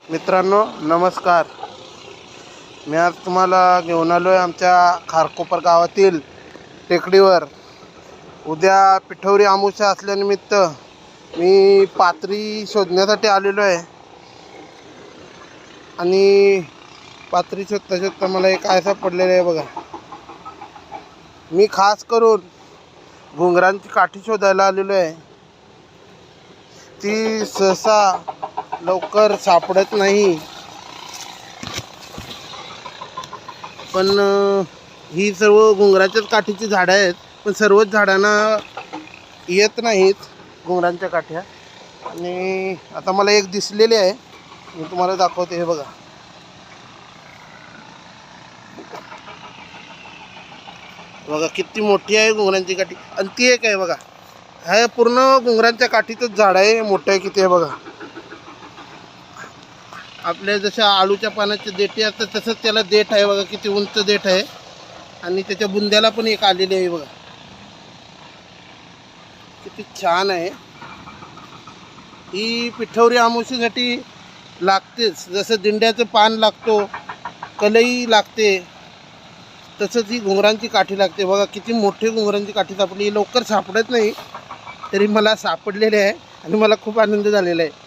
मित्रांनो नमस्कार. मी आज तुम्हाला घेऊन आलो आहे आमच्या खारकोपर गावातील टेकडीवर. उद्या पिठोरी अमावस्या असल्यानिमित्त मी पात्री शोधण्यासाठी आलेलो आहे. आणि पात्री शोधता शोधता मला एक काय सापडलेलं आहे बघा. मी खास करून घुंगरांची काठी शोधायला आलेलो आहे. ती सहसा लवकर सापडत नाही, पण ही सर्व घुंगराच्याच काठीची झाडं आहेत. पण सर्वच झाडांना येत नाहीत घुंगरांच्या काठ्या. आणि आता मला एक दिसलेली आहे, मी तुम्हाला दाखवते. हे बघा, बघा किती मोठी आहे घुंगरांची काठी. आणि ती एक आहे बघा, हे पूर्ण घुंगरांच्या काठीचंच झाड आहे. मोठं आहे किती आहे बघा. आपल्या जशा आळूच्या पानाचे देठी असतात तसंच त्याला देठ आहे बघा. किती उंच देठ आहे. आणि त्याच्या बुंद्याला पण एक आलेली आहे बघा. किती छान आहे. ही पिठोरी अमावस्येसाठी लागतेच. जसं दिंड्याचं पान लागतो, कलई लागते, तसंच ही घुंगरांची काठी लागते बघा. किती मोठी घुंगरांची काठी सापडली. लवकर सापडत नाही, तरी मला सापडलेले आहे आणि मला खूप आनंद झालेला आहे.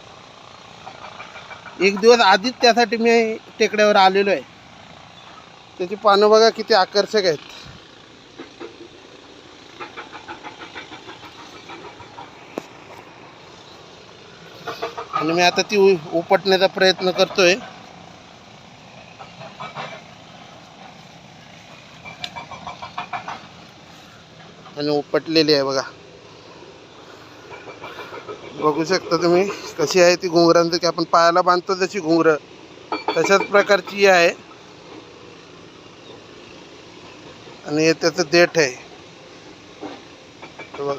एक दिवस आधीच त्यासाठी मी टेकड्यावर आलेलो आहे. त्याची पानं बघा किती आकर्षक आहेत. आणि मी आता ती उपटण्याचा प्रयत्न करतोय. आणि उपटलेली आहे बघा. बघू शकता तुम्ही कशी आहे ती घुंगरांचं, की आपण पायाला बांधतो जशी घुंगरं, तशाच प्रकारची आहे. आणि हे त्याचं देठ आहे बघा.